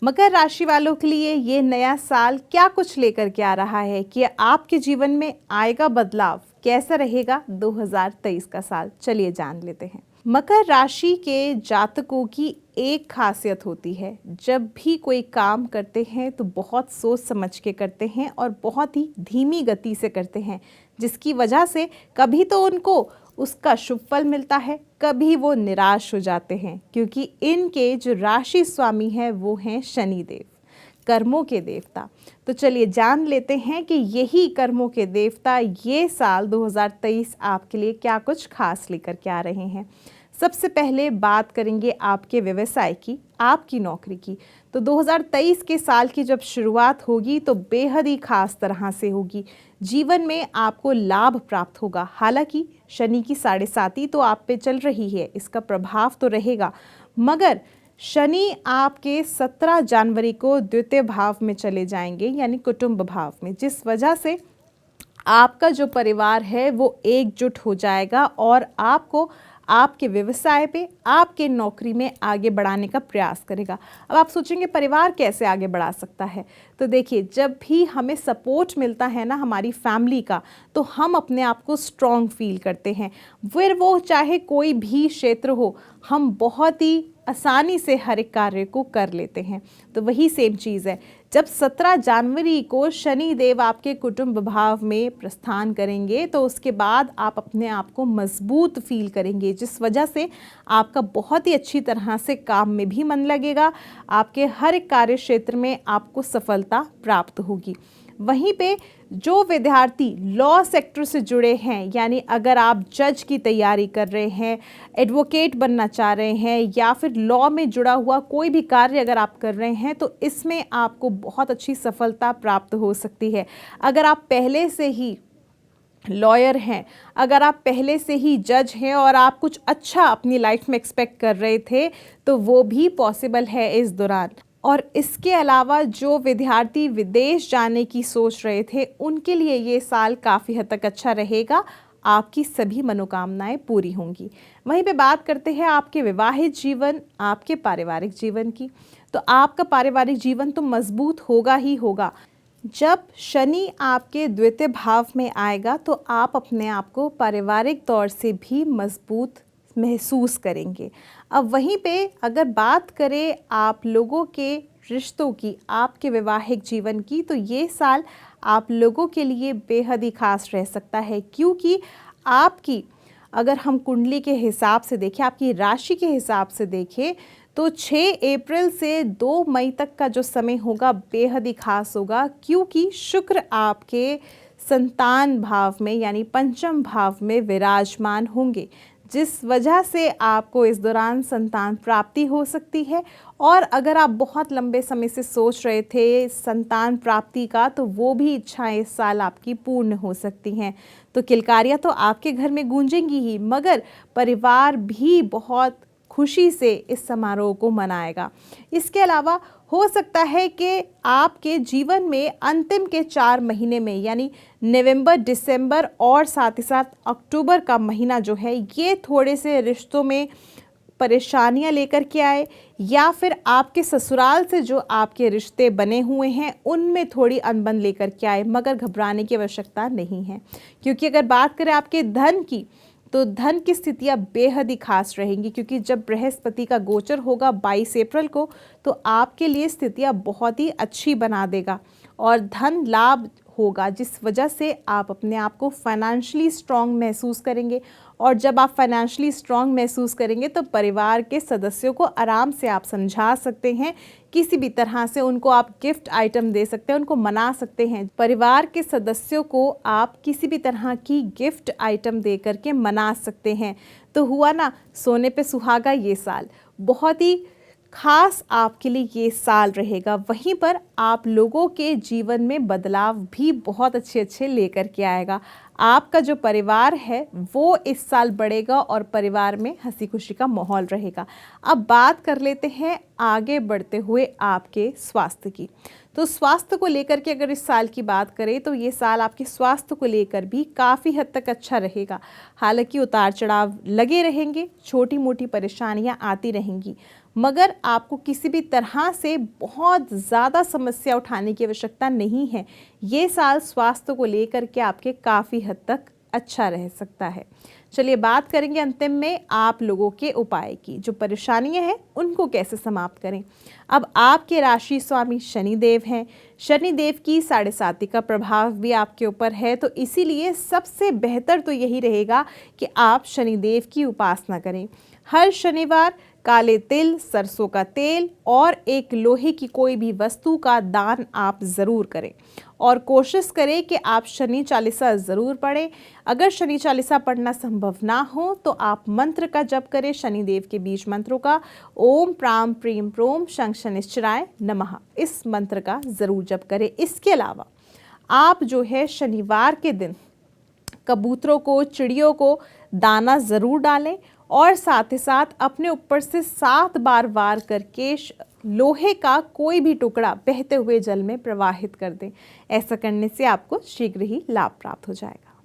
मकर राशि वालों के लिए ये नया साल क्या कुछ लेकर के आ रहा है कि आपके जीवन में आएगा बदलाव, कैसा रहेगा 2023 का साल, चलिए जान लेते हैं। मकर राशि के जातकों की एक खासियत होती है, जब भी कोई काम करते हैं तो बहुत सोच समझ के करते हैं और बहुत ही धीमी गति से करते हैं, जिसकी वजह से कभी तो उनको उसका शुभ फल मिलता है, कभी वो निराश हो जाते हैं, क्योंकि इनके जो राशि स्वामी हैं वो हैं शनिदेव, कर्मों के देवता। तो चलिए जान लेते हैं कि यही कर्मों के देवता ये साल 2023 आपके लिए क्या कुछ खास लेकर के आ रहे हैं। सबसे पहले बात करेंगे आपके व्यवसाय की, आपकी नौकरी की। तो 2023 के साल की जब शुरुआत होगी तो बेहद ही खास तरह से होगी। जीवन में आपको लाभ प्राप्त होगा। हालांकि शनि की 7.5 तो आप पे चल रही है, इसका प्रभाव तो रहेगा, मगर शनि आपके 17 जनवरी को द्वितीय भाव में चले जाएंगे, यानी कुटुंब भाव में, जिस वजह से आपका जो परिवार है वो एकजुट हो जाएगा और आपको आपके व्यवसाय पे, आपके नौकरी में आगे बढ़ाने का प्रयास करेगा। अब आप सोचेंगे परिवार कैसे आगे बढ़ा सकता है, तो देखिए, जब भी हमें सपोर्ट मिलता है ना हमारी फैमिली का, तो हम अपने आप को स्ट्रॉन्ग फील करते हैं। फिर वो चाहे कोई भी क्षेत्र हो, हम बहुत ही आसानी से हर एक कार्य को कर लेते हैं। तो वही सेम चीज़ है, जब 17 जनवरी को शनि देव आपके कुटुंब भाव में प्रस्थान करेंगे तो उसके बाद आप अपने आप को मजबूत फील करेंगे, जिस वजह से आपका बहुत ही अच्छी तरह से काम में भी मन लगेगा, आपके हर एक कार्य क्षेत्र में आपको सफलता प्राप्त होगी। वहीं पे जो विद्यार्थी लॉ सेक्टर से जुड़े हैं, यानी अगर आप जज की तैयारी कर रहे हैं, एडवोकेट बनना चाह रहे हैं, या फिर लॉ में जुड़ा हुआ कोई भी कार्य अगर आप कर रहे हैं, तो इसमें आपको बहुत अच्छी सफलता प्राप्त हो सकती है। अगर आप पहले से ही लॉयर हैं, अगर आप पहले से ही जज हैं और आप कुछ अच्छा अपनी लाइफ में एक्सपेक्ट कर रहे थे, तो वो भी पॉसिबल है इस दौरान। और इसके अलावा जो विद्यार्थी विदेश जाने की सोच रहे थे, उनके लिए ये साल काफ़ी हद तक अच्छा रहेगा, आपकी सभी मनोकामनाएं पूरी होंगी। वहीं पे बात करते हैं आपके विवाहित जीवन, आपके पारिवारिक जीवन की। तो आपका पारिवारिक जीवन तो मजबूत होगा ही होगा। जब शनि आपके द्वितीय भाव में आएगा तो आप अपने आप को पारिवारिक तौर से भी मजबूत महसूस करेंगे। अब वहीं पे अगर बात करें आप लोगों के रिश्तों की, आपके वैवाहिक जीवन की, तो ये साल आप लोगों के लिए बेहद ही खास रह सकता है, क्योंकि आपकी, अगर हम कुंडली के हिसाब से देखें, आपकी राशि के हिसाब से देखें, तो 6 अप्रैल से 2 मई तक का जो समय होगा बेहद ही खास होगा, क्योंकि शुक्र आपके संतान भाव में यानी पंचम भाव में विराजमान होंगे, जिस वजह से आपको इस दौरान संतान प्राप्ति हो सकती है। और अगर आप बहुत लंबे समय से सोच रहे थे संतान प्राप्ति का, तो वो भी इच्छाएं इस साल आपकी पूर्ण हो सकती हैं। तो किलकारियाँ तो आपके घर में गूंजेंगी ही, मगर परिवार भी बहुत खुशी से इस समारोह को मनाएगा। इसके अलावा हो सकता है कि आपके जीवन में अंतिम के 4 महीने में, यानी नवंबर, दिसंबर और साथ ही साथ अक्टूबर का महीना जो है, ये थोड़े से रिश्तों में परेशानियां लेकर के आए, या फिर आपके ससुराल से जो आपके रिश्ते बने हुए हैं उनमें थोड़ी अनबन लेकर के आए, मगर घबराने की आवश्यकता नहीं है। क्योंकि अगर बात करें आपके धन की, तो धन की स्थितियां बेहद ही खास रहेंगी, क्योंकि जब बृहस्पति का गोचर होगा 22 अप्रैल को, तो आपके लिए स्थितियां बहुत ही अच्छी बना देगा और धन लाभ होगा, जिस वजह से आप अपने आप को फाइनेंशियली स्ट्रांग महसूस करेंगे। और जब आप फाइनेंशियली स्ट्रांग महसूस करेंगे तो परिवार के सदस्यों को आराम से आप समझा सकते हैं, किसी भी तरह से उनको आप गिफ्ट आइटम दे सकते हैं, उनको मना सकते हैं। परिवार के सदस्यों को आप किसी भी तरह की गिफ्ट आइटम दे करके मना सकते हैं। तो हुआ ना, सोने पे सुहागा ये साल। बहुत ही खास आपके लिए ये साल रहेगा। वहीं पर आप लोगों के जीवन में बदलाव भी बहुत अच्छे अच्छे लेकर के आएगा। आपका जो परिवार है वो इस साल बढ़ेगा और परिवार में हंसी खुशी का माहौल रहेगा। अब बात कर लेते हैं आगे बढ़ते हुए आपके स्वास्थ्य की। तो स्वास्थ्य को लेकर के अगर इस साल की बात करें तो ये साल आपके स्वास्थ्य को लेकर भी काफ़ी हद तक अच्छा रहेगा। हालांकि उतार चढ़ाव लगे रहेंगे, छोटी मोटी परेशानियां आती रहेंगी, मगर आपको किसी भी तरह से बहुत ज़्यादा समस्या उठाने की आवश्यकता नहीं है। ये साल स्वास्थ्य को लेकर के आपके काफ़ी हद तक अच्छा रह सकता है। चलिए बात करेंगे अंतिम में आप लोगों के उपाय की। जो परेशानियां हैं उनको कैसे समाप्त करें। अब आपके राशि स्वामी शनिदेव हैं। शनिदेव की 7.5 का प्रभाव भी आपके ऊपर है, तो इसीलिए सबसे बेहतर तो यही रहेगा कि आप शनिदेव की उपासना करें। हर शनिवार काले तिल, सरसों का तेल और एक लोहे की कोई भी वस्तु का दान आप ज़रूर करें और कोशिश करें कि आप शनि चालीसा ज़रूर पढ़ें। अगर शनि चालीसा पढ़ना संभव ना हो तो आप मंत्र का जप करें, शनिदेव के बीज मंत्रों का, ओम प्राम प्रीम प्रोम शं शनिश्चराय नमः, इस मंत्र का ज़रूर जप करें। इसके अलावा आप जो है शनिवार के दिन कबूतरों को, चिड़ियों को दाना ज़रूर डालें और साथ ही साथ अपने ऊपर से 7 बार वार करके लोहे का कोई भी टुकड़ा बहते हुए जल में प्रवाहित कर दें। ऐसा करने से आपको शीघ्र ही लाभ प्राप्त हो जाएगा।